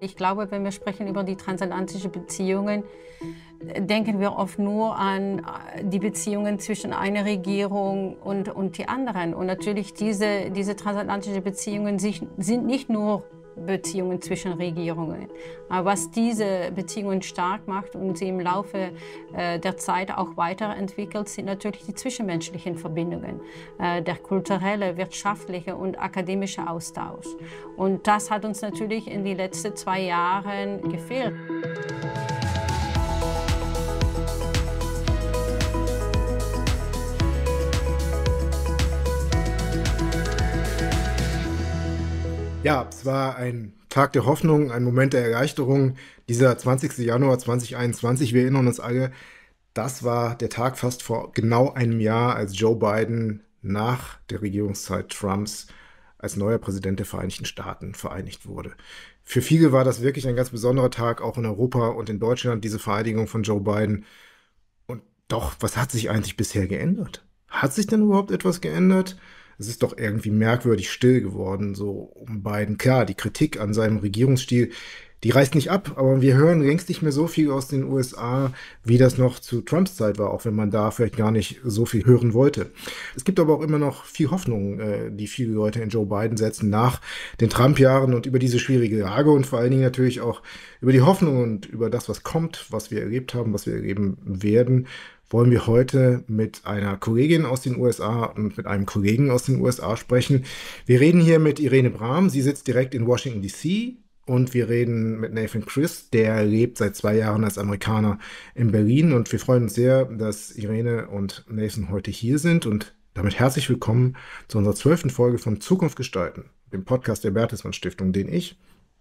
Ich glaube, wenn wir sprechen über die transatlantischen Beziehungen, denken wir oft nur an die Beziehungen zwischen einer Regierung und die anderen. Und natürlich diese transatlantischen Beziehungen sind nicht nur Beziehungen zwischen Regierungen. Aber was diese Beziehungen stark macht und sie im Laufe der Zeit auch weiterentwickelt, sind natürlich die zwischenmenschlichen Verbindungen, der kulturelle, wirtschaftliche und akademische Austausch. Und das hat uns natürlich in den letzten 2 Jahren gefehlt. Ja, es war ein Tag der Hoffnung, ein Moment der Erleichterung. Dieser 20. Januar 2021, wir erinnern uns alle, das war der Tag fast vor genau einem Jahr, als Joe Biden nach der Regierungszeit Trumps als neuer Präsident der Vereinigten Staaten vereinigt wurde. Für viele war das wirklich ein ganz besonderer Tag, auch in Europa und in Deutschland, diese Vereidigung von Joe Biden. Und doch, was hat sich eigentlich bisher geändert? Hat sich denn überhaupt etwas geändert? Es ist doch irgendwie merkwürdig still geworden, so um Biden. Klar, die Kritik an seinem Regierungsstil, die reißt nicht ab, aber wir hören längst nicht mehr so viel aus den USA, wie das noch zu Trumps Zeit war, auch wenn man da vielleicht gar nicht so viel hören wollte. Es gibt aber auch immer noch viel Hoffnung, die viele Leute in Joe Biden setzen nach den Trump-Jahren und über diese schwierige Lage und vor allen Dingen natürlich auch über die Hoffnung und über das, was kommt, was wir erlebt haben, was wir erleben werden, wollen wir heute mit einer Kollegin aus den USA und mit einem Kollegen aus den USA sprechen. Wir reden hier mit Irene Brahm, sie sitzt direkt in Washington, D.C. Und wir reden mit Nathan Christ, der lebt seit 2 Jahren als Amerikaner in Berlin. Und wir freuen uns sehr, dass Irene und Nathan heute hier sind. Und damit herzlich willkommen zu unserer 12. Folge von Zukunft gestalten, dem Podcast der Bertelsmann Stiftung, den ich,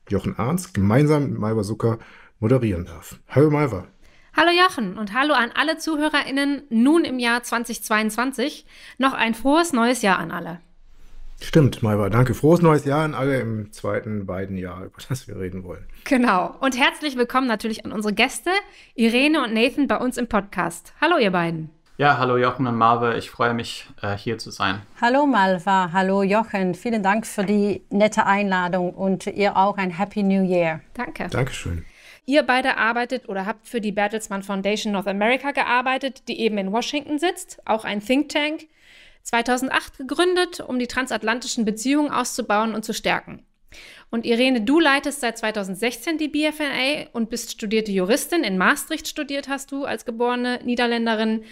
Jochen Arndt, gemeinsam mit Malva Zucker moderieren darf. Hallo Malva. Hallo Jochen und hallo an alle ZuhörerInnen nun im Jahr 2022. Noch ein frohes neues Jahr an alle. Stimmt, Malva, danke. Frohes neues Jahr an alle im zweiten Biden-Jahr, über das wir reden wollen. Genau. Und herzlich willkommen natürlich an unsere Gäste, Irene und Nathan, bei uns im Podcast. Hallo ihr beiden. Ja, hallo Jochen und Malva. Ich freue mich, hier zu sein. Hallo Malva, hallo Jochen. Vielen Dank für die nette Einladung und ihr auch ein Happy New Year. Danke. Dankeschön. Ihr beide arbeitet oder habt für die Bertelsmann Foundation North America gearbeitet, die eben in Washington sitzt, auch ein Think Tank. 2008 gegründet, um die transatlantischen Beziehungen auszubauen und zu stärken. Und Irene, du leitest seit 2016 die BFNA und bist studierte Juristin. In Maastricht studiert hast du als geborene Niederländerin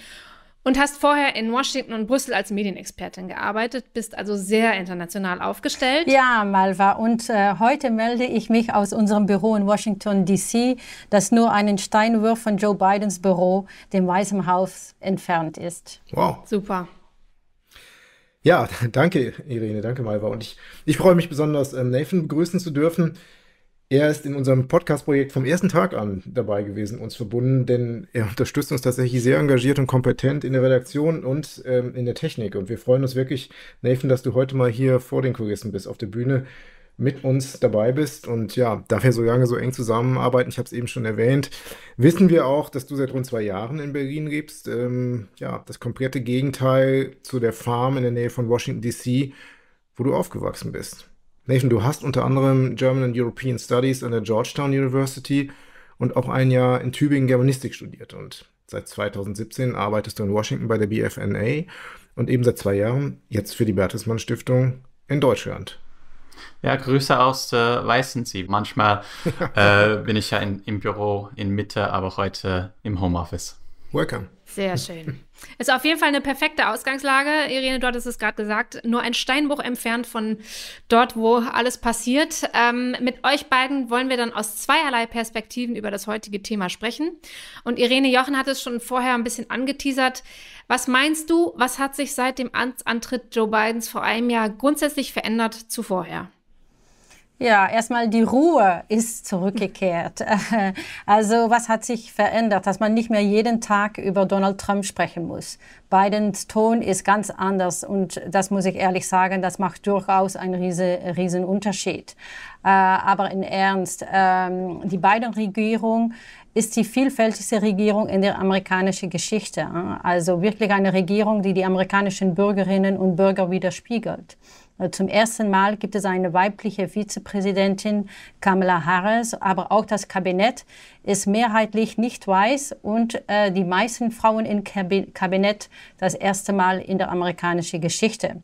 und hast vorher in Washington und Brüssel als Medienexpertin gearbeitet, bist also sehr international aufgestellt. Ja, Malva, und heute melde ich mich aus unserem Büro in Washington, D.C., das nur einen Steinwurf von Joe Bidens Büro, dem Weißen Haus, entfernt ist. Wow. Super. Ja, danke Irene, danke Malva. Und ich freue mich besonders, Nathan begrüßen zu dürfen. Er ist in unserem Podcast-Projekt vom ersten Tag an dabei gewesen, uns verbunden, denn er unterstützt uns tatsächlich sehr engagiert und kompetent in der Redaktion und in der Technik. Und wir freuen uns wirklich, Nathan, dass du heute mal hier vor den Kulissen bist, auf der Bühne mit uns dabei bist. Und ja, da wir so lange so eng zusammenarbeiten, ich habe es eben schon erwähnt, wissen wir auch, dass du seit rund 2 Jahren in Berlin lebst. Ja, das komplette Gegenteil zu der Farm in der Nähe von Washington, D.C., wo du aufgewachsen bist. Nathan, du hast unter anderem German and European Studies an der Georgetown University und auch ein Jahr in Tübingen Germanistik studiert. Und seit 2017 arbeitest du in Washington bei der BFNA und eben seit 2 Jahren jetzt für die Bertelsmann Stiftung in Deutschland. Ja, Grüße aus Weißensee. Manchmal bin ich ja im Büro in Mitte, aber heute im Homeoffice. Welcome. Sehr schön. Ist auf jeden Fall eine perfekte Ausgangslage. Irene, dort ist es gerade gesagt, nur ein Steinbruch entfernt von dort, wo alles passiert. Mit euch beiden wollen wir dann aus zweierlei Perspektiven über das heutige Thema sprechen. Und Irene, Jochen hat es schon vorher ein bisschen angeteasert. Was meinst du, was hat sich seit dem Amtsantritt Joe Bidens vor einem Jahr grundsätzlich verändert zu vorher? Ja, erstmal die Ruhe ist zurückgekehrt. Also was hat sich verändert, dass man nicht mehr jeden Tag über Donald Trump sprechen muss. Bidens Ton ist ganz anders und das muss ich ehrlich sagen, das macht durchaus einen riesen Unterschied. Aber in Ernst, die Biden-Regierung ist die vielfältigste Regierung in der amerikanischen Geschichte. Also wirklich eine Regierung, die die amerikanischen Bürgerinnen und Bürger widerspiegelt. Zum ersten Mal gibt es eine weibliche Vizepräsidentin, Kamala Harris, aber auch das Kabinett ist mehrheitlich nicht weiß und die meisten Frauen im Kabinett das erste Mal in der amerikanischen Geschichte.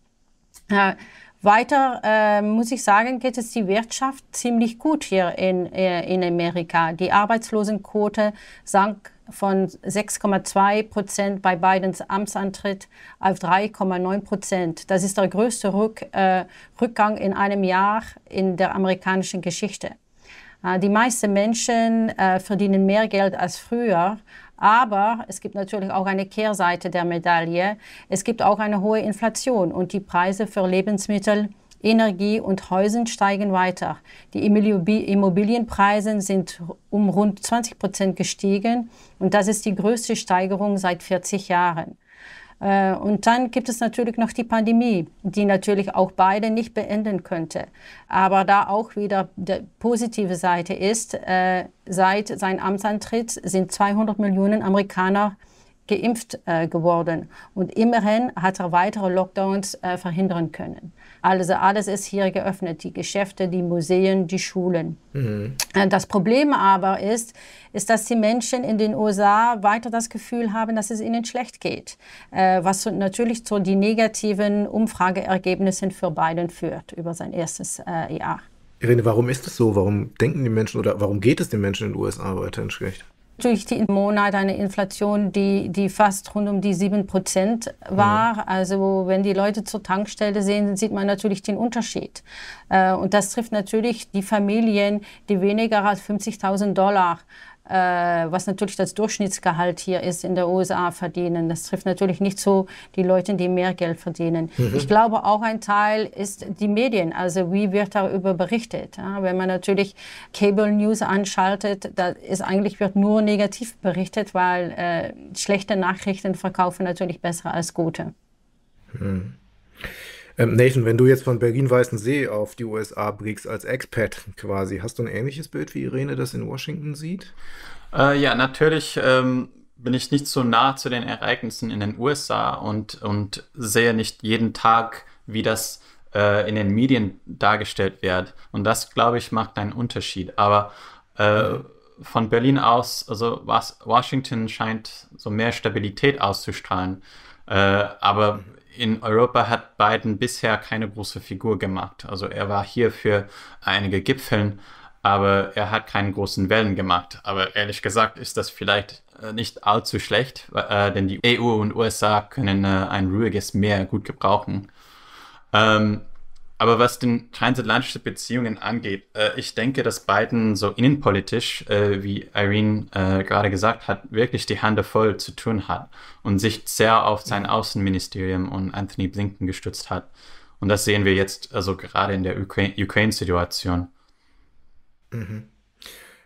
Weiter muss ich sagen, geht es die Wirtschaft ziemlich gut hier in Amerika. Die Arbeitslosenquote sank von 6,2% bei Bidens Amtsantritt auf 3,9%. Das ist der größte Rückgang in einem Jahr in der amerikanischen Geschichte. Die meisten Menschen verdienen mehr Geld als früher, aber es gibt natürlich auch eine Kehrseite der Medaille. Es gibt auch eine hohe Inflation und die Preise für Lebensmittel, Energie und Häuser steigen weiter. Die Immobilienpreise sind um rund 20% gestiegen und das ist die größte Steigerung seit 40 Jahren. Und dann gibt es natürlich noch die Pandemie, die natürlich auch beide nicht beenden könnte. Aber da auch wieder die positive Seite ist, seit seinem Amtsantritt sind 200 Millionen Amerikaner geimpft geworden. Und immerhin hat er weitere Lockdowns verhindern können. Also alles ist hier geöffnet, die Geschäfte, die Museen, die Schulen. Mhm. Das Problem aber ist, dass die Menschen in den USA weiter das Gefühl haben, dass es ihnen schlecht geht, was natürlich zu den negativen Umfrageergebnissen für Biden führt über sein erstes Jahr. Irene, warum ist das so? Warum denken die Menschen oder warum geht es den Menschen in den USA weiterhin schlecht? Durch die Monat eine Inflation, die fast rund um die 7% war. Mhm. Also wenn die Leute zur Tankstelle sehen, sieht man natürlich den Unterschied. Und das trifft natürlich die Familien, die weniger als $50.000, was natürlich das Durchschnittsgehalt hier ist in der USA, verdienen. Das trifft natürlich nicht so die Leute, die mehr Geld verdienen. Mhm. Ich glaube, auch ein Teil ist die Medien. Also wie wird darüber berichtet? Ja, wenn man natürlich Cable News anschaltet, da ist eigentlich wird nur negativ berichtet, weil schlechte Nachrichten verkaufen natürlich besser als gute. Mhm. Nathan, wenn du jetzt von Berlin-Weißensee auf die USA blickst als Expat quasi, hast du ein ähnliches Bild, wie Irene das in Washington sieht? Ja, natürlich bin ich nicht so nah zu den Ereignissen in den USA und sehe nicht jeden Tag, wie das in den Medien dargestellt wird. Und das, glaube ich, macht einen Unterschied. Aber von Berlin aus, also Washington scheint so mehr Stabilität auszustrahlen. Aber in Europa hat Biden bisher keine große Figur gemacht. Also er war hier für einige Gipfeln, aber er hat keine großen Wellen gemacht. Aber ehrlich gesagt ist das vielleicht nicht allzu schlecht, denn die EU und USA können ein ruhiges Meer gut gebrauchen. Aber was den transatlantischen Beziehungen angeht, ich denke, dass Biden so innenpolitisch, wie Irene gerade gesagt hat, wirklich die Hände voll zu tun hat und sich sehr auf sein Außenministerium und Anthony Blinken gestützt hat. Und das sehen wir jetzt also gerade in der Ukraine-Situation. Mhm.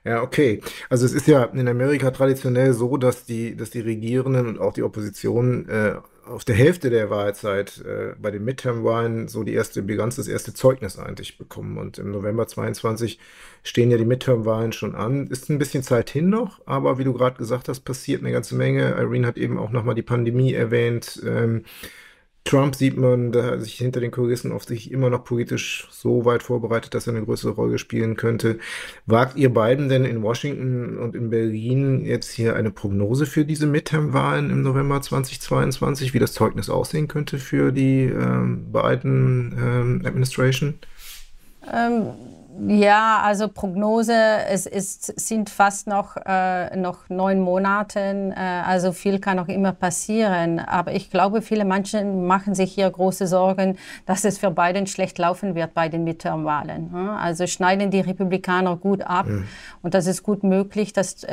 Ja, okay. Also es ist ja in Amerika traditionell so, dass die Regierenden und auch die Opposition auf der Hälfte der Wahlzeit bei den Midterm-Wahlen so das erste Zeugnis eigentlich bekommen. Und im November 22 stehen ja die Midterm-Wahlen schon an. Ist ein bisschen Zeit hin noch, aber wie du gerade gesagt hast, passiert eine ganze Menge. Irene hat eben auch nochmal die Pandemie erwähnt. Trump sieht man, da sich hinter den Kulissen auf sich immer noch politisch so weit vorbereitet, dass er eine größere Rolle spielen könnte. Wagt ihr beiden denn in Washington und in Berlin jetzt hier eine Prognose für diese Midterm-Wahlen im November 2022, wie das Zeugnis aussehen könnte für die Biden-Administration? Ja, also Prognose, sind fast noch 9 Monate, also viel kann auch immer passieren. Aber ich glaube, viele Menschen machen sich hier große Sorgen, dass es für Biden schlecht laufen wird bei den Midterm-Wahlen. Also schneiden die Republikaner gut ab und das ist gut möglich, dass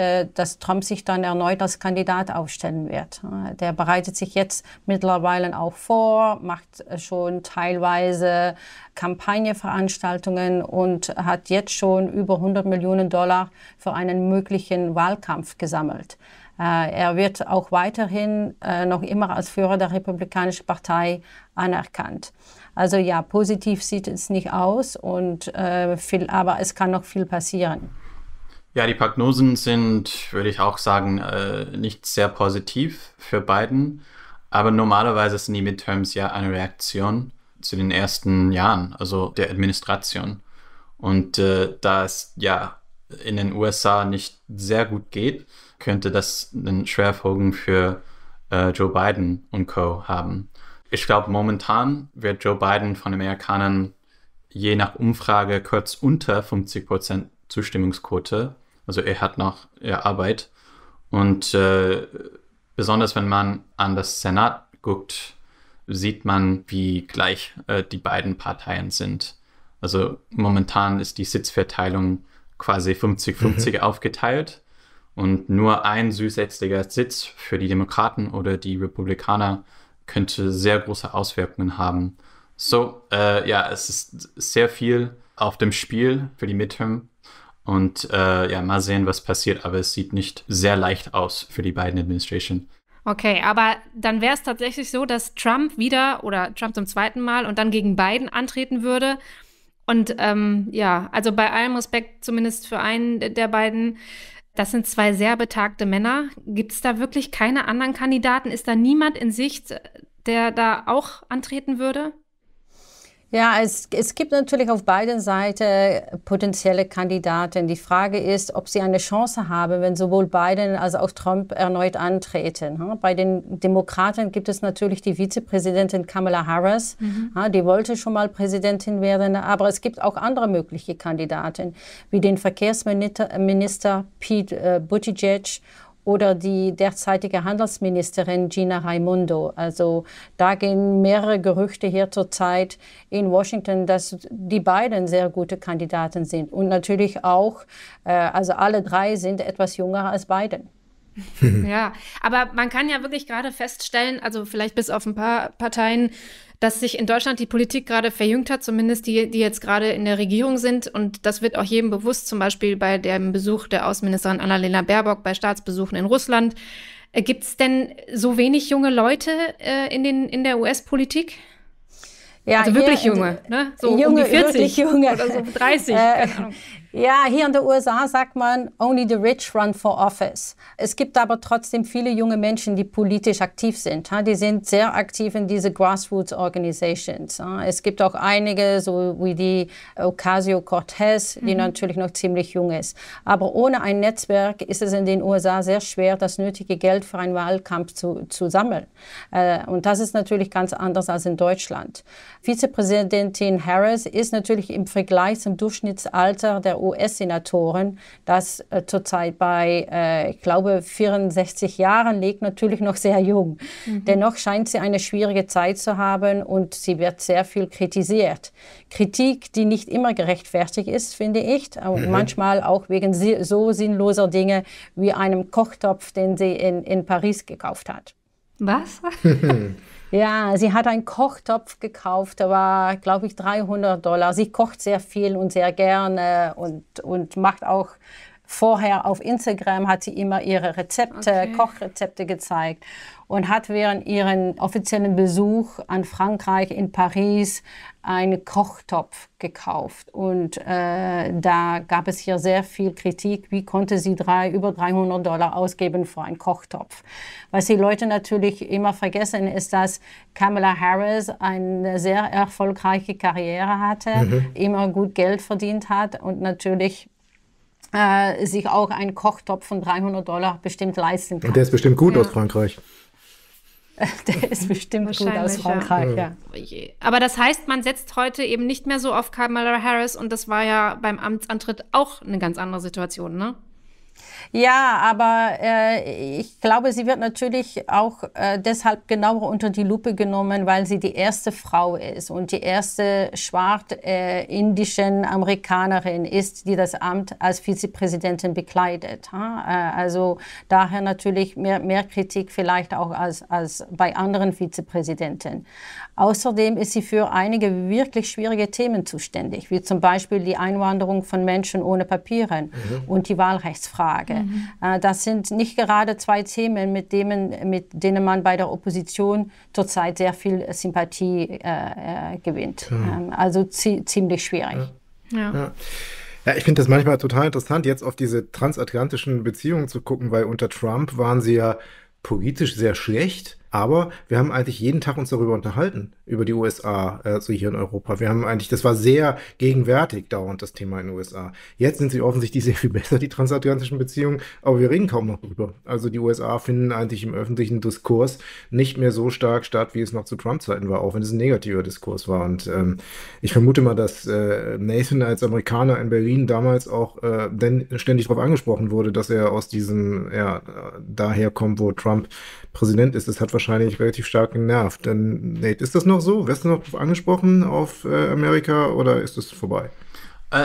Trump sich dann erneut als Kandidat aufstellen wird. Der bereitet sich jetzt mittlerweile auch vor, macht schon teilweise Kampagneveranstaltungen und hat jetzt schon über $100 Millionen für einen möglichen Wahlkampf gesammelt. Er wird auch weiterhin noch immer als Führer der Republikanischen Partei anerkannt. Also ja, positiv sieht es nicht aus, aber es kann noch viel passieren. Ja, die Prognosen sind, würde ich auch sagen, nicht sehr positiv für Biden. Aber normalerweise sind die Midterms ja eine Reaktion zu den ersten Jahren, also der Administration. Und da es ja in den USA nicht sehr gut geht, könnte das einen Schwerfolgen für Joe Biden und Co. haben. Ich glaube, momentan wird Joe Biden von Amerikanern je nach Umfrage kurz unter 50% Zustimmungsquote. Also er hat noch Arbeit. Und besonders wenn man an das Senat guckt, sieht man, wie gleich die beiden Parteien sind. Also momentan ist die Sitzverteilung quasi 50-50 aufgeteilt. Und nur ein zusätzlicher Sitz für die Demokraten oder die Republikaner könnte sehr große Auswirkungen haben. So, es ist sehr viel auf dem Spiel für die Midterm. Und mal sehen, was passiert. Aber es sieht nicht sehr leicht aus für die Biden Administration. Okay, aber dann wäre es tatsächlich so, dass Trump zum zweiten Mal und dann gegen Biden antreten würde. Und also bei allem Respekt zumindest für einen der beiden, das sind zwei sehr betagte Männer. Gibt es da wirklich keine anderen Kandidaten? Ist da niemand in Sicht, der da auch antreten würde? Ja, es gibt natürlich auf beiden Seiten potenzielle Kandidaten. Die Frage ist, ob sie eine Chance haben, wenn sowohl Biden als auch Trump erneut antreten. Bei den Demokraten gibt es natürlich die Vizepräsidentin Kamala Harris. Die wollte schon mal Präsidentin werden, aber es gibt auch andere mögliche Kandidaten, wie den Verkehrsminister Pete Buttigieg oder die derzeitige Handelsministerin Gina Raimondo. Also da gehen mehrere Gerüchte hier zurzeit in Washington, dass die beiden sehr gute Kandidaten sind. Und natürlich auch, also alle drei sind etwas jünger als Biden. Ja, aber man kann ja wirklich gerade feststellen, also vielleicht bis auf ein paar Parteien, dass sich in Deutschland die Politik gerade verjüngt hat, zumindest die jetzt gerade in der Regierung sind. Und das wird auch jedem bewusst, zum Beispiel bei dem Besuch der Außenministerin Annalena Baerbock, bei Staatsbesuchen in Russland. Gibt es denn so wenig junge Leute in der US-Politik? Ja, also wirklich junge, ne? So junge, um die 40 junge. Oder so 30. Ja, hier in den USA sagt man, only the rich run for office. Es gibt aber trotzdem viele junge Menschen, die politisch aktiv sind. Die sind sehr aktiv in diese Grassroots-Organisations. Es gibt auch einige, so wie die Ocasio-Cortez, die natürlich noch ziemlich jung ist. Aber ohne ein Netzwerk ist es in den USA sehr schwer, das nötige Geld für einen Wahlkampf zu sammeln. Und das ist natürlich ganz anders als in Deutschland. Vizepräsidentin Harris ist natürlich im Vergleich zum Durchschnittsalter der US-Senatoren, das zurzeit bei, ich glaube, 64 Jahren liegt, natürlich noch sehr jung. Dennoch scheint sie eine schwierige Zeit zu haben und sie wird sehr viel kritisiert. Kritik, die nicht immer gerechtfertigt ist, finde ich, manchmal auch wegen so sinnloser Dinge wie einem Kochtopf, den sie in Paris gekauft hat. Was? Ja, sie hat einen Kochtopf gekauft, der war, glaube ich, $300. Sie kocht sehr viel und sehr gerne und macht auch vorher auf Instagram, hat sie immer ihre Rezepte, Kochrezepte gezeigt und hat während ihren offiziellen Besuch an Frankreich in Paris einen Kochtopf gekauft. Und da gab es hier sehr viel Kritik. Wie konnte sie über $300 ausgeben für einen Kochtopf? Was die Leute natürlich immer vergessen, ist, dass Kamala Harris eine sehr erfolgreiche Karriere hatte, immer gut Geld verdient hat und natürlich sich auch einen Kochtopf von $300 bestimmt leisten kann. Und der ist bestimmt gut aus Frankreich. Der ist bestimmt gut aus Frankreich, ja. Aber das heißt, man setzt heute eben nicht mehr so auf Kamala Harris und das war ja beim Amtsantritt auch eine ganz andere Situation, ne? Ja, aber ich glaube, sie wird natürlich auch deshalb genauer unter die Lupe genommen, weil sie die erste Frau ist und die erste schwarz-indischen Amerikanerin ist, die das Amt als Vizepräsidentin bekleidet. Also daher natürlich mehr Kritik vielleicht auch als bei anderen Vizepräsidenten. Außerdem ist sie für einige wirklich schwierige Themen zuständig, wie zum Beispiel die Einwanderung von Menschen ohne Papieren und die Wahlrechtsfrage. Das sind nicht gerade zwei Themen, mit denen man bei der Opposition zurzeit sehr viel Sympathie gewinnt. Also ziemlich schwierig. Ja, ich finde das manchmal total interessant, jetzt auf diese transatlantischen Beziehungen zu gucken, weil unter Trump waren sie ja politisch sehr schlecht, Aber wir haben eigentlich jeden Tag uns darüber unterhalten, über die USA, so hier in Europa. Wir haben eigentlich, das war sehr gegenwärtig dauernd, das Thema in den USA. Jetzt sind sie offensichtlich sehr viel besser, die transatlantischen Beziehungen, aber wir reden kaum noch drüber. Also die USA finden eigentlich im öffentlichen Diskurs nicht mehr so stark statt, wie es noch zu Trump-Zeiten war, auch wenn es ein negativer Diskurs war. Und ich vermute mal, dass Nathan als Amerikaner in Berlin damals auch denn ständig darauf angesprochen wurde, dass er aus diesem, daher kommt, wo Trump Präsident ist. Das hat wahrscheinlich relativ stark genervt. Denn, Nate, ist das noch so? Wirst du noch darauf angesprochen auf Amerika oder ist es vorbei?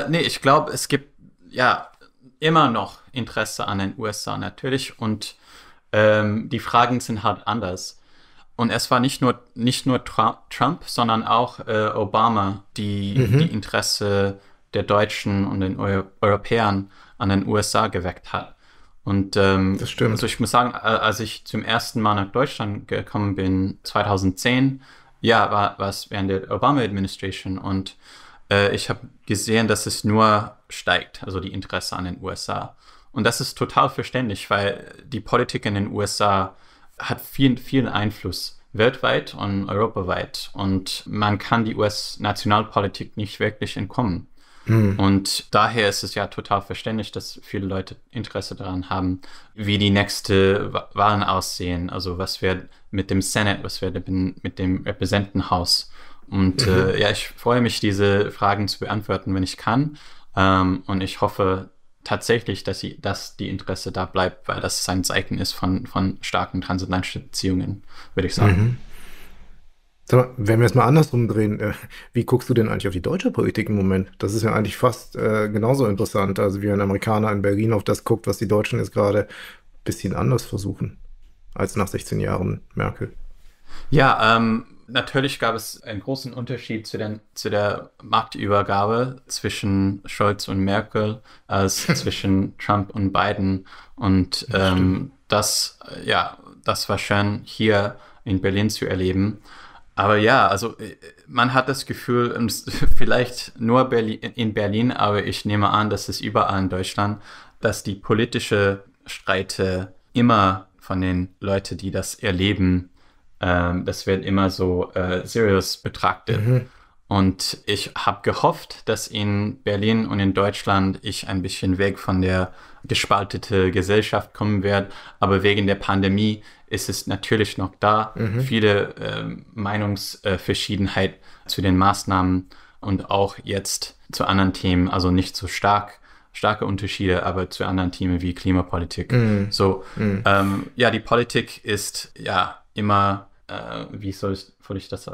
Nee, ich glaube, es gibt ja immer noch Interesse an den USA natürlich und die Fragen sind halt anders. Und es war nicht nur Trump, sondern auch Obama, die Interesse der Deutschen und den Europäern an den USA geweckt hat. Und das stimmt. Also ich muss sagen, als ich zum ersten Mal nach Deutschland gekommen bin, 2010, war es während der Obama-Administration und ich habe gesehen, dass es nur steigt, also die Interesse an den USA. Und das ist total verständlich, weil die Politik in den USA hat viel Einfluss weltweit und europaweit und man kann die US-Nationalpolitik nicht wirklich entkommen. Und daher ist es ja total verständlich, dass viele Leute Interesse daran haben, wie die nächste Wahlen aussehen. Also was wird mit dem Senate, was wird mit dem Repräsentantenhaus. Und ich freue mich, diese Fragen zu beantworten, wenn ich kann. Und ich hoffe tatsächlich, dass die Interesse da bleibt, weil das ein Zeichen ist von starken transatlantischen Beziehungen, würde ich sagen. Sag mal, wenn wir es mal andersrum drehen, wie guckst du denn eigentlich auf die deutsche Politik im Moment? Das ist ja eigentlich fast genauso interessant. Also wie ein Amerikaner in Berlin auf das guckt, was die Deutschen jetzt gerade ein bisschen anders versuchen, als nach 16 Jahren Merkel. Ja, natürlich gab es einen großen Unterschied zu der Machtübergabe zwischen Scholz und Merkel als zwischen Trump und Biden. Und das war schön hier in Berlin zu erleben. Aber ja, also man hat das Gefühl, vielleicht nur in Berlin, aber ich nehme an, dass es überall in Deutschland, dass die politische Streite immer von den Leuten, die das erleben, das wird immer so serious betrachtet. Und ich habe gehofft, dass in Berlin und in Deutschland ich ein bisschen weg von der gespalteten Gesellschaft kommen werde. Aber wegen der Pandemie ist es natürlich noch da. Viele Meinungsverschiedenheit zu den Maßnahmen und auch jetzt zu anderen Themen. Also nicht so starke Unterschiede, aber zu anderen Themen wie Klimapolitik. Die Politik ist ja immer wie soll ich das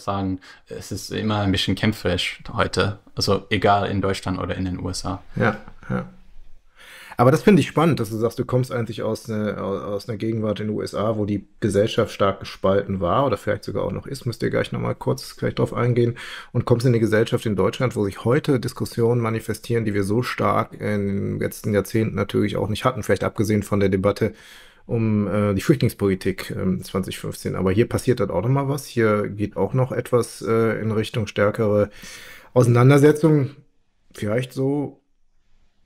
sagen? Es ist immer ein bisschen kämpferisch heute. Also egal in Deutschland oder in den USA. Ja. Aber das finde ich spannend, dass du sagst, du kommst eigentlich aus einer Gegenwart in den USA, wo die Gesellschaft stark gespalten war oder vielleicht sogar auch noch ist. Müsst ihr gleich nochmal kurz drauf eingehen. Und kommst in eine Gesellschaft in Deutschland, wo sich heute Diskussionen manifestieren, die wir so stark in den letzten Jahrzehnten natürlich auch nicht hatten. Vielleicht abgesehen von der Debatte um die Flüchtlingspolitik 2015. Aber hier passiert dann auch noch mal was. Hier geht auch noch etwas in Richtung stärkere Auseinandersetzung. Vielleicht so,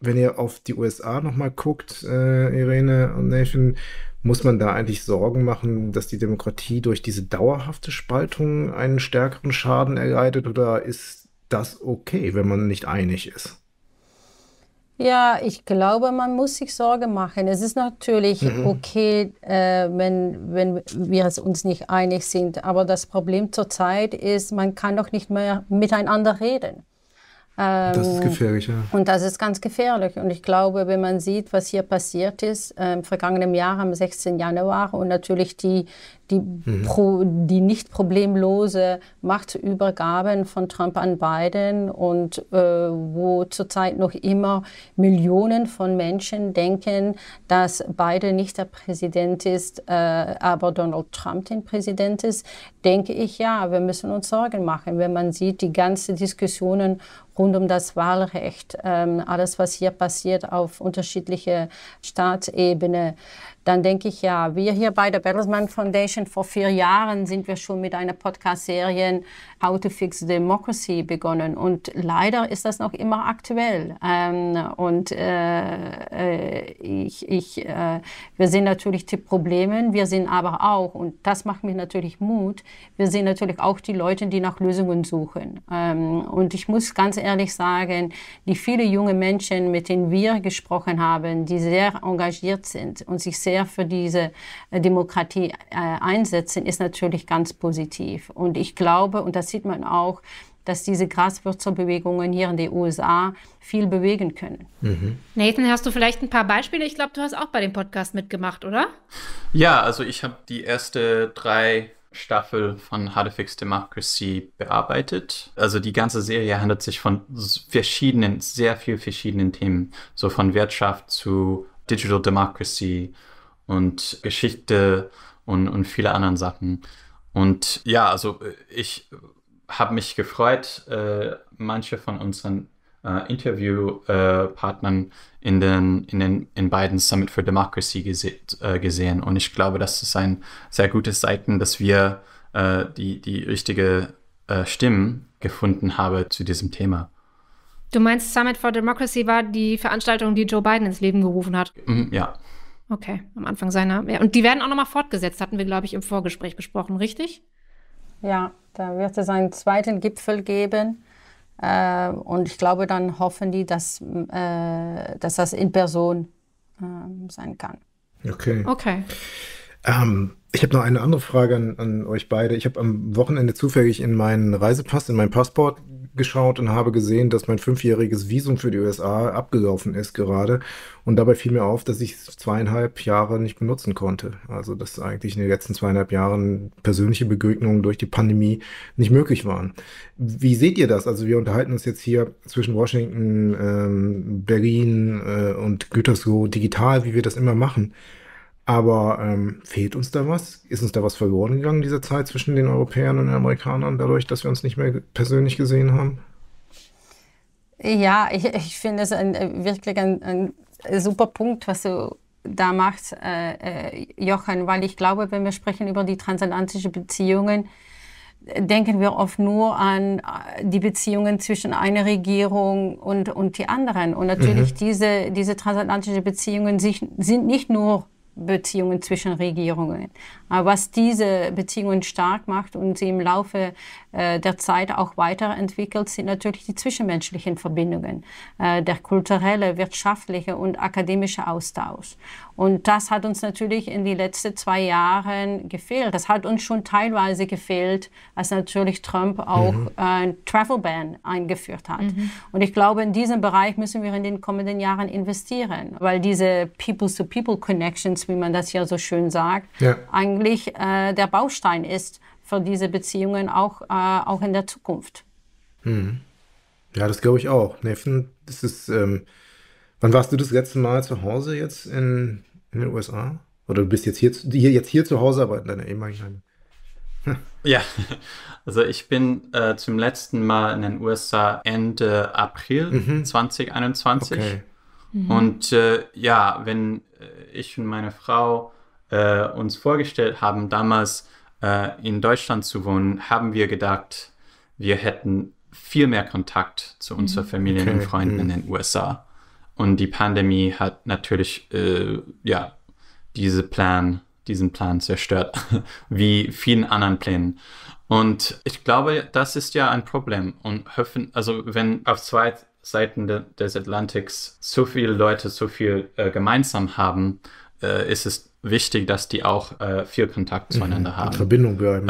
wenn ihr auf die USA noch mal guckt, Irene und Nathan, muss man da eigentlich Sorgen machen, dass die Demokratie durch diese dauerhafte Spaltung einen stärkeren Schaden erleidet? Oder ist das okay, wenn man nicht einig ist? Ja, ich glaube, man muss sich Sorgen machen. Es ist natürlich okay, wenn wir uns nicht einig sind. Aber das Problem zurzeit ist, man kann doch nicht mehr miteinander reden. Das ist gefährlich, ja. Und das ist ganz gefährlich. Und ich glaube, wenn man sieht, was hier passiert ist, im vergangenen Jahr am 16. Januar und natürlich die nicht problemlose Machtübergaben von Trump an Biden und wo zurzeit noch immer Millionen von Menschen denken, dass Biden nicht der Präsident ist, aber Donald Trump den Präsident ist, denke ich, ja, wir müssen uns Sorgen machen, wenn man sieht, die ganzen Diskussionen rund um das Wahlrecht, alles, was hier passiert auf unterschiedliche Staatsebene, dann denke ich, ja, wir hier bei der Bertelsmann Foundation täuschen, vor 4 Jahren sind wir schon mit einer Podcast-Serie How to Fix Democracy begonnen. Und leider ist das noch immer aktuell. Wir sehen natürlich die Probleme, wir sehen aber auch, und das macht mir natürlich Mut, wir sehen natürlich auch die Leute, die nach Lösungen suchen. Und ich muss ganz ehrlich sagen, die viele junge Menschen, mit denen wir gesprochen haben, die sehr engagiert sind und sich sehr für diese Demokratie einsetzen, ist natürlich ganz positiv. Und ich glaube, und das sieht man auch, dass diese Graswurzelbewegungen hier in den USA viel bewegen können. Mhm. Nathan, hast du vielleicht ein paar Beispiele? Ich glaube, du hast auch bei dem Podcast mitgemacht, oder? Ja, also ich habe die erste 3 Staffel von How to Fix Democracy bearbeitet. Also die ganze Serie handelt sich von sehr viel verschiedenen Themen. So von Wirtschaft zu Digital Democracy und Geschichte und viele anderen Sachen. Und ja, also ich habe mich gefreut, manche von unseren Interviewpartnern in beiden Summit for Democracy gesehen. Und ich glaube, das ist ein sehr gutes Zeichen, dass wir die richtige Stimmen gefunden haben zu diesem Thema. Du meinst, Summit for Democracy war die Veranstaltung, die Joe Biden ins Leben gerufen hat? Ja. Okay, am Anfang seiner. Ja, und die werden auch nochmal fortgesetzt, hatten wir, glaube ich, im Vorgespräch besprochen, richtig? Ja, da wird es einen zweiten Gipfel geben. Und ich glaube, dann hoffen die, dass das in Person sein kann. Okay. Ich habe noch eine andere Frage an euch beide. Ich habe am Wochenende zufällig in meinen Reisepass, in meinen Passport geschaut und habe gesehen, dass mein 5-jähriges Visum für die USA abgelaufen ist gerade. Und dabei fiel mir auf, dass ich es 2,5 Jahre nicht benutzen konnte. Also dass eigentlich in den letzten 2,5 Jahren persönliche Begegnungen durch die Pandemie nicht möglich waren. Wie seht ihr das? Also wir unterhalten uns jetzt hier zwischen Washington, Berlin und Gütersloh digital, wie wir das immer machen. Aber fehlt uns da was? Ist uns da was verloren gegangen in dieser Zeit zwischen den Europäern und den Amerikanern, dadurch, dass wir uns nicht mehr persönlich gesehen haben? Ja, ich finde es wirklich ein super Punkt, was du da machst, Jochen, weil ich glaube, wenn wir sprechen über die transatlantischen Beziehungen, denken wir oft nur an die Beziehungen zwischen einer Regierung und die anderen. Und natürlich diese transatlantischen Beziehungen sind nicht nur Beziehungen zwischen Regierungen. Aber was diese Beziehungen stark macht und sie im Laufe der Zeit auch weiterentwickelt, sind natürlich die zwischenmenschlichen Verbindungen, der kulturelle, wirtschaftliche und akademische Austausch. Und das hat uns natürlich in den letzten 2 Jahren gefehlt. Das hat uns schon teilweise gefehlt, als natürlich Trump auch ein Travel Ban eingeführt hat. Und ich glaube, in diesem Bereich müssen wir in den kommenden Jahren investieren, weil diese People-to-People-Connections, wie man das ja so schön sagt, eigentlich der Baustein ist für diese Beziehungen auch in der Zukunft. Ja, das glaube ich auch. Nathan, das ist, wann warst du das letzte Mal zu Hause jetzt in den USA? Oder du bist jetzt hier zu Hause, aber in deiner ehemaligen Heimat? Ja, also ich bin zum letzten Mal in den USA Ende April 2021. Okay. Und wenn ich und meine Frau uns vorgestellt haben, damals in Deutschland zu wohnen, haben wir gedacht, wir hätten viel mehr Kontakt zu unserer Familie und Freunden in den USA. Und die Pandemie hat natürlich diesen Plan zerstört, wie vielen anderen Plänen. Und ich glaube, das ist ja ein Problem. Und wenn auf 2 Seiten des Atlantiks so viele Leute so viel gemeinsam haben, ist es wichtig, dass die auch viel Kontakt zueinander haben. In Verbindung bleiben.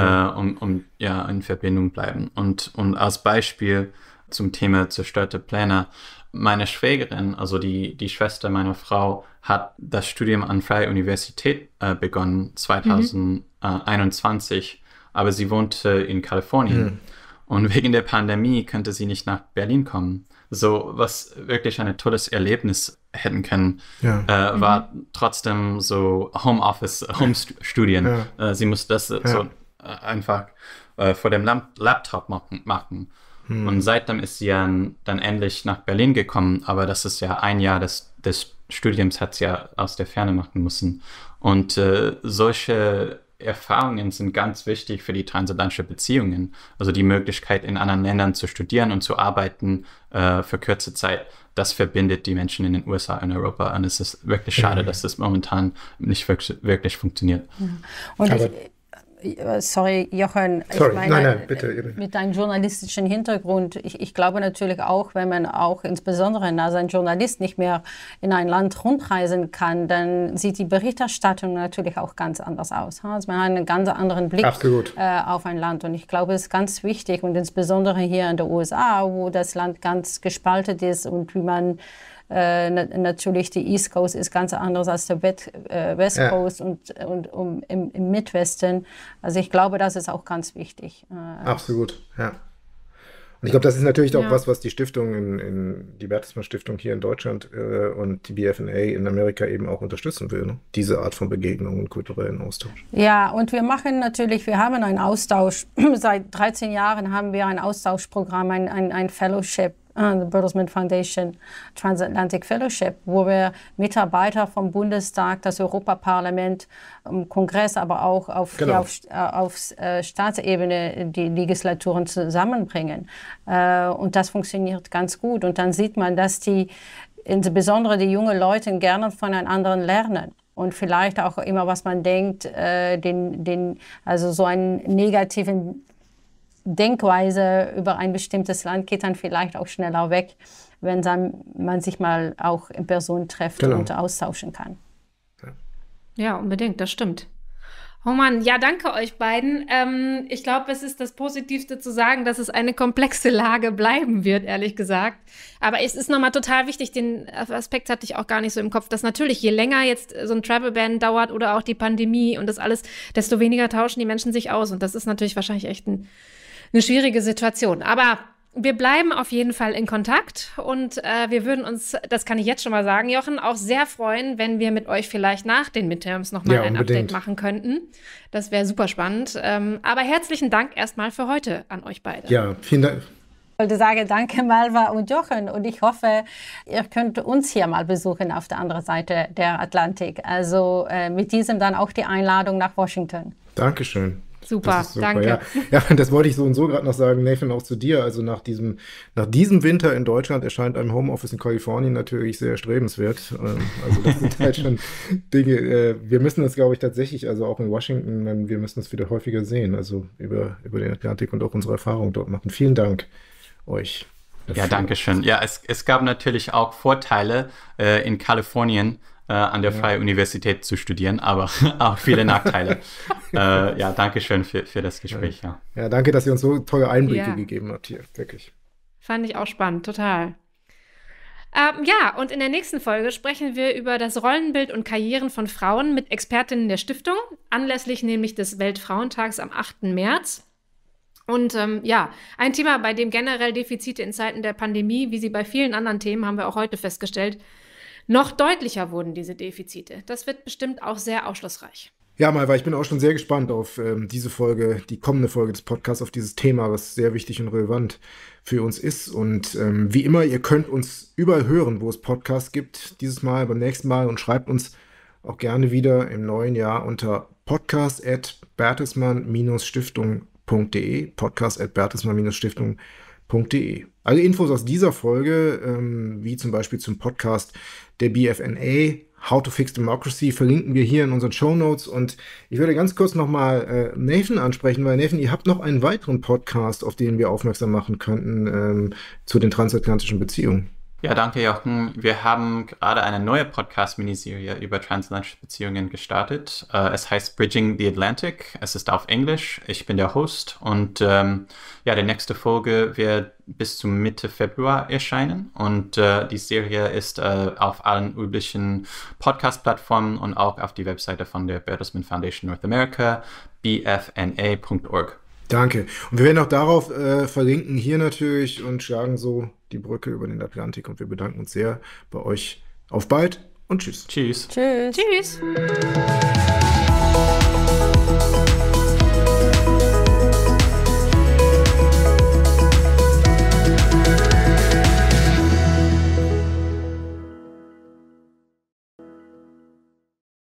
In Verbindung bleiben. Und als Beispiel zum Thema zerstörte Pläne, meine Schwägerin, also die Schwester meiner Frau, hat das Studium an Freie Universität begonnen, 2021, aber sie wohnte in Kalifornien. Und wegen der Pandemie könnte sie nicht nach Berlin kommen. So, was wirklich ein tolles Erlebnis hätten können, war trotzdem so Homestudien. Sie musste das so einfach vor dem Laptop machen. Und seitdem ist sie dann endlich nach Berlin gekommen, aber das ist ja ein Jahr des Studiums, hat sie ja aus der Ferne machen müssen. Und solche Erfahrungen sind ganz wichtig für die transatlantischen Beziehungen. Also die Möglichkeit, in anderen Ländern zu studieren und zu arbeiten für kurze Zeit, das verbindet die Menschen in den USA und Europa. Und es ist wirklich schade, dass das momentan nicht wirklich funktioniert. Ja. Und sorry, Jochen, sorry. Ich meine, nein, bitte. Mit deinem journalistischen Hintergrund, ich glaube natürlich auch, wenn man auch insbesondere als ein Journalist nicht mehr in ein Land rundreisen kann, dann sieht die Berichterstattung natürlich auch ganz anders aus. Also man hat einen ganz anderen Blick auf ein Land und ich glaube, es ist ganz wichtig und insbesondere hier in den USA, wo das Land ganz gespalten ist und wie man natürlich die East Coast ist ganz anders als der West Coast und im Midwesten. Also ich glaube, das ist auch ganz wichtig. Absolut, ja. Und ich glaube, das ist natürlich auch was die Stiftung, die Bertelsmann Stiftung hier in Deutschland und die BFNA in Amerika eben auch unterstützen will, ne? Diese Art von Begegnung und kulturellen Austausch. Ja, und wir haben einen Austausch. Seit 13 Jahren haben wir ein Austauschprogramm, ein Fellowship, the Bertelsmann Foundation Transatlantic Fellowship, wo wir Mitarbeiter vom Bundestag, das Europaparlament, Kongress, aber auch auf Staatsebene die Legislaturen zusammenbringen. Und das funktioniert ganz gut. Und dann sieht man, dass insbesondere die jungen Leute gerne voneinander lernen. Und vielleicht auch immer, was man denkt, also so einen negativen Denkweise über ein bestimmtes Land geht dann vielleicht auch schneller weg, wenn man sich mal auch in Person trifft und austauschen kann. Ja, unbedingt, das stimmt. Oh Mann, ja, danke euch beiden. Ich glaube, es ist das Positivste zu sagen, dass es eine komplexe Lage bleiben wird, ehrlich gesagt. Aber es ist nochmal total wichtig, den Aspekt hatte ich auch gar nicht so im Kopf, dass natürlich, je länger jetzt so ein Travel-Ban dauert oder auch die Pandemie und das alles, desto weniger tauschen die Menschen sich aus. Und das ist natürlich wahrscheinlich echt eine schwierige Situation. Aber wir bleiben auf jeden Fall in Kontakt und wir würden uns, das kann ich jetzt schon mal sagen, Jochen, auch sehr freuen, wenn wir mit euch vielleicht nach den Midterms nochmal ein Update machen könnten. Das wäre super spannend. Aber herzlichen Dank erstmal für heute an euch beide. Ja, vielen Dank. Ich wollte sagen, danke Malva und Jochen und ich hoffe, ihr könnt uns hier mal besuchen auf der anderen Seite der Atlantik. Also mit diesem dann auch die Einladung nach Washington. Dankeschön. Super, danke. Ja, das wollte ich so und so gerade noch sagen, Nathan, auch zu dir. Also nach diesem Winter in Deutschland erscheint einem Homeoffice in Kalifornien natürlich sehr erstrebenswert. Also das sind halt schon Dinge, wir müssen das, glaube ich, tatsächlich, also auch in Washington, wir müssen das wieder häufiger sehen, also über den Atlantik und auch unsere Erfahrungen dort machen. Vielen Dank euch dafür. Ja, danke schön. Ja, es gab natürlich auch Vorteile in Kalifornien, an der Freien Universität zu studieren, aber auch viele Nachteile. Ja, danke schön für das Gespräch. Ja, danke, dass ihr uns so tolle Einblicke gegeben habt hier, wirklich. Fand ich auch spannend, total. Ja, und in der nächsten Folge sprechen wir über das Rollenbild und Karrieren von Frauen mit Expertinnen der Stiftung, anlässlich nämlich des Weltfrauentags am 8. März. Und ein Thema, bei dem generell Defizite in Zeiten der Pandemie, wie sie bei vielen anderen Themen, haben wir auch heute festgestellt, noch deutlicher wurden diese Defizite. Das wird bestimmt auch sehr aufschlussreich. Ja, Malva, ich bin auch schon sehr gespannt auf diese Folge, die kommende Folge des Podcasts, auf dieses Thema, was sehr wichtig und relevant für uns ist. Und wie immer, ihr könnt uns überall hören, wo es Podcasts gibt, dieses Mal, beim nächsten Mal, und schreibt uns auch gerne wieder im neuen Jahr unter podcast@bertelsmann-stiftung.de, podcast@bertelsmann-stiftung.de. Alle Infos aus dieser Folge, wie zum Beispiel zum Podcast der BFNA, How to Fix Democracy, verlinken wir hier in unseren Shownotes. Und ich würde ganz kurz nochmal Nathan ansprechen, weil Nathan, ihr habt noch einen weiteren Podcast, auf den wir aufmerksam machen könnten zu den transatlantischen Beziehungen. Ja, danke, Jochen. Wir haben gerade eine neue Podcast-Miniserie über transatlantische Beziehungen gestartet. Es heißt Bridging the Atlantic. Es ist auf Englisch. Ich bin der Host. Und die nächste Folge wird bis zum Mitte Februar erscheinen. Und die Serie ist auf allen üblichen Podcast-Plattformen und auch auf die Webseite von der Bertelsmann Foundation North America, bfna.org. Danke. Und wir werden auch darauf verlinken hier natürlich und schlagen so die Brücke über den Atlantik. Und wir bedanken uns sehr bei euch. Auf bald und tschüss. Tschüss. Tschüss. Tschüss.